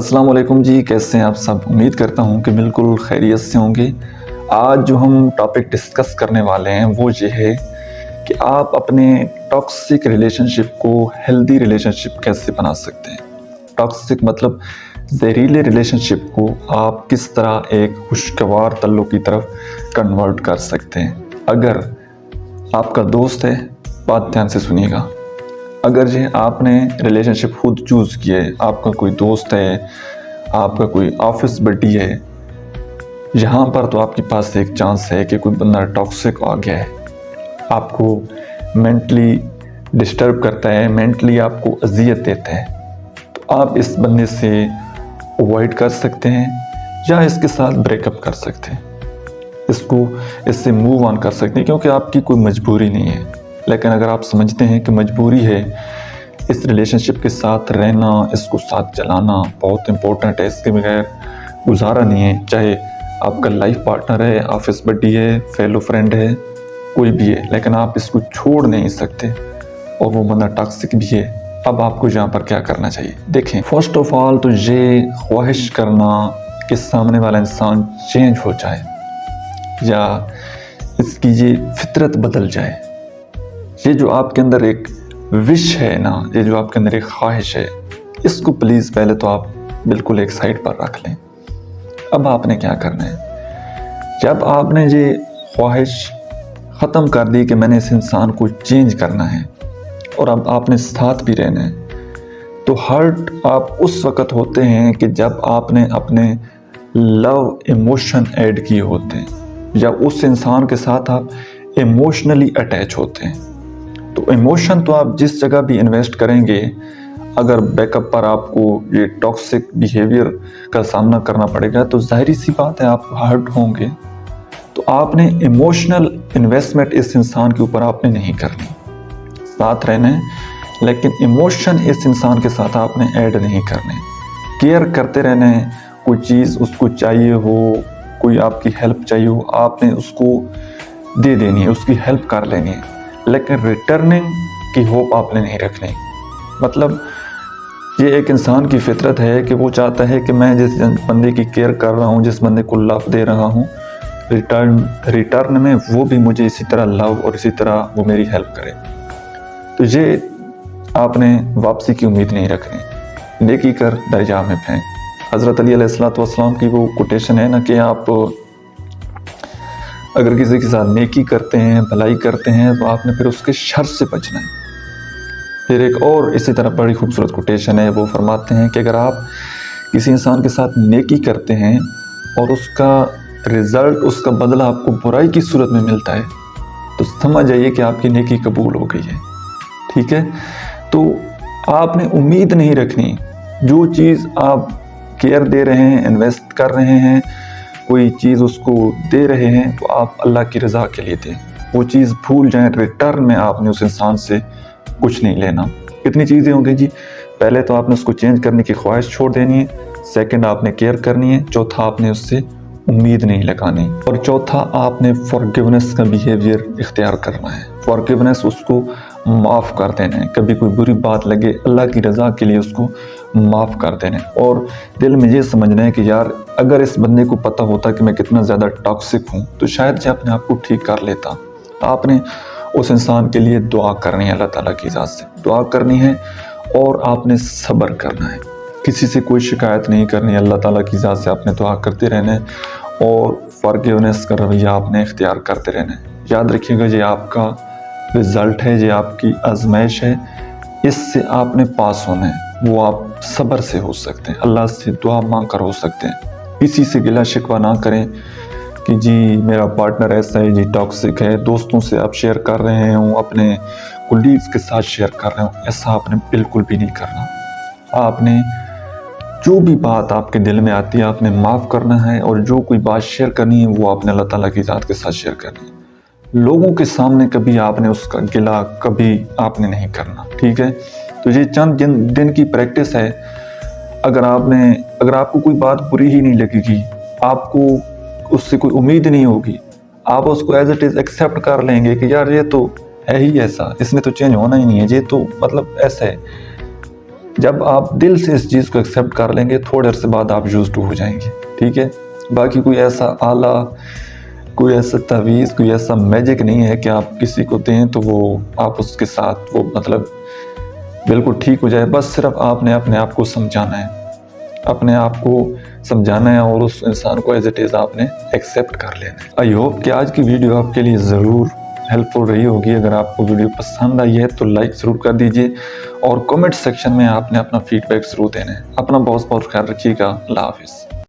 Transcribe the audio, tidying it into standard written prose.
अस्सलाम वालेकुम जी, कैसे हैं आप सब। उम्मीद करता हूं कि बिल्कुल खैरियत से होंगे। आज जो हम टॉपिक डिस्कस करने वाले हैं वो ये है कि आप अपने टॉक्सिक रिलेशनशिप को हेल्दी रिलेशनशिप कैसे बना सकते हैं। टॉक्सिक मतलब जहरीले रिलेशनशिप को आप किस तरह एक खुशगवार तल्लुक़ की तरफ कन्वर्ट कर सकते हैं। अगर आपका दोस्त है, बात ध्यान से सुनिएगा। अगर ये आपने रिलेशनशिप खुद चूज़ किया है, आपका कोई दोस्त है, आपका कोई ऑफिस बडी है, यहाँ पर तो आपके पास एक चांस है कि कोई बंदा टॉक्सिक आ गया है, आपको मेंटली डिस्टर्ब करता है, मेंटली आपको अजियत देता है, तो आप इस बंदे से अवॉइड कर सकते हैं या इसके साथ ब्रेकअप कर सकते हैं, इससे मूव ऑन कर सकते हैं, क्योंकि आपकी कोई मजबूरी नहीं है। लेकिन अगर आप समझते हैं कि मजबूरी है इस रिलेशनशिप के साथ रहना, इसको साथ चलाना बहुत इम्पोर्टेंट है, इसके बगैर गुजारा नहीं है, चाहे आपका लाइफ पार्टनर है, ऑफिस बडी है, फेलो फ्रेंड है, कोई भी है, लेकिन आप इसको छोड़ नहीं सकते और वो बंदा टॉक्सिक भी है। अब आपको यहाँ पर क्या करना चाहिए, देखें। फर्स्ट ऑफ ऑल तो ये ख्वाहिश करना कि सामने वाला इंसान चेंज हो जाए या इसकी ये फितरत बदल जाए, ये जो आपके अंदर एक विश है ना, ये जो आपके अंदर एक ख्वाहिश है, इसको प्लीज़ पहले तो आप बिल्कुल एक साइड पर रख लें। अब आपने क्या करना है, जब आपने ये ख्वाहिश ख़त्म कर दी कि मैंने इस इंसान को चेंज करना है और अब आपने साथ भी रहना है, तो हर्ट आप उस वक़्त होते हैं कि जब आपने अपने लव इमोशन ऐड किए होते हैं या उस इंसान के साथ आप इमोशनली अटैच होते हैं। तो इमोशन तो आप जिस जगह भी इन्वेस्ट करेंगे, अगर बैकअप पर आपको ये टॉक्सिक बिहेवियर का सामना करना पड़ेगा तो जाहिर सी बात है आप हर्ट होंगे। तो आपने इमोशनल इन्वेस्टमेंट इस इंसान के ऊपर आपने नहीं करनी, साथ रहना है, लेकिन इमोशन इस इंसान के साथ आपने ऐड नहीं करने। केयर करते रहना है, कोई चीज़ उसको चाहिए हो, कोई आपकी हेल्प चाहिए हो, आपने उसको दे देनी है, उसकी हेल्प कर लेनी है, लेकिन रिटर्निंग की होप आपने नहीं रखनी। मतलब ये एक इंसान की फितरत है कि वो चाहता है कि मैं जिस बंदे की केयर कर रहा हूँ, जिस बंदे को लव दे रहा हूँ, रिटर्न में वो भी मुझे इसी तरह लव और इसी तरह वो मेरी हेल्प करे। तो ये आपने वापसी की उम्मीद नहीं रखनी। नेकी कर दरिया में फेंक, हज़रत अली अलैहिस्सलाम की वो कोटेशन है ना कि आप अगर किसी के साथ नेकी करते हैं, भलाई करते हैं, तो आपने फिर उसके शर से बचना है। फिर एक और इसी तरह बड़ी खूबसूरत कोटेशन है, वो फरमाते हैं कि अगर आप किसी इंसान के साथ नेकी करते हैं और उसका रिज़ल्ट, उसका बदला आपको बुराई की सूरत में मिलता है, तो समझ जाइए कि आपकी नेकी कबूल हो गई है। ठीक है, तो आपने उम्मीद नहीं रखनी, जो चीज़ आप केयर दे रहे हैं, इन्वेस्ट कर रहे हैं, कोई चीज़ उसको दे रहे हैं, तो आप अल्लाह की रज़ा के लिए दें। वो चीज़ भूल जाएं, रिटर्न में आपने उस इंसान से कुछ नहीं लेना। कितनी चीज़ें होंगी जी, पहले तो आपने उसको चेंज करने की ख्वाहिश छोड़ देनी है, सेकंड आपने केयर करनी है, चौथा आपने उससे उम्मीद नहीं लगानी, और चौथा आपने फॉरगिवनेस का बिहेवियर इख्तियार करना है। फॉरगिवनेस, उसको माफ़ कर देना है, कभी कोई बुरी बात लगे अल्लाह की रज़ा के लिए उसको माफ़ कर देना है, और दिल में ये समझना है कि यार अगर इस बंदे को पता होता कि मैं कितना ज़्यादा टॉक्सिक हूँ तो शायद ये अपने आप को ठीक कर लेता। तो आपने उस इंसान के लिए दुआ करनी है, अल्लाह ताला की इजाज़त से दुआ करनी है, और आपने सब्र करना है, किसी से कोई शिकायत नहीं करनी, अल्लाह ताला की इजाज़त से आपने दुआ करते रहना है, और फॉरगिवनेस का रवैया आपने इख्तियार करते रहना है। याद रखिएगा, ये आपका रिज़ल्ट है, ये आपकी आजमाइश है, इससे आपने पास होना है। वो आप सब्र से हो सकते हैं, अल्लाह से दुआ मांग कर हो सकते हैं। किसी से गिला शिकवा ना करें कि जी मेरा पार्टनर ऐसा है, जी टॉक्सिक है, दोस्तों से आप शेयर कर रहे हो, अपने कोलीग्स के साथ शेयर कर रहे हो, ऐसा आपने बिल्कुल भी नहीं करना। आपने जो भी बात आपके दिल में आती है आपने माफ़ करना है, और जो कोई बात शेयर करनी है वो आपने अल्लाह ताला की ज़ात के साथ शेयर करनी है। लोगों के सामने कभी आपने उसका गिला कभी आपने नहीं करना। ठीक है, तो ये चंद दिन की प्रैक्टिस है। अगर आपको कोई बात बुरी ही नहीं लगेगी, आपको उससे कोई उम्मीद नहीं होगी, आप उसको एज इट इज़ एक्सेप्ट कर लेंगे कि यार ये तो है ही ऐसा, इसने तो चेंज होना ही नहीं है, ये तो मतलब ऐसा है, جب آپ دل سے اس چیز کو ایکسیپٹ کر لیں گے تھوڑے عرصے بعد آپ یوز ٹو ہو جائیں گے. ٹھیک ہے. باقی کوئی ایسا آلہ، کوئی ایسا تعویذ، کوئی ایسا میجک نہیں ہے کہ آپ کسی کو دیں تو وہ آپ اس کے ساتھ وہ مطلب بالکل ٹھیک ہو جائے. بس صرف آپ نے اپنے آپ کو سمجھانا ہے، اپنے آپ کو سمجھانا ہے اور اس انسان کو ایز اٹ از آپ نے ایکسیپٹ کر لینا ہے. آئی ہوپ کہ آج کی ویڈیو آپ کے لیے ضرور ہیلپ فل رہی ہوگی. اگر آپ کو ویڈیو پسند آئی ہے تو لائک ضرور کر دیجئے اور کومنٹ سیکشن میں آپ نے اپنا فیڈ بیک ضرور دینا ہے. اپنا بہت بہت خیال رکھیے گا. اللہ حافظ.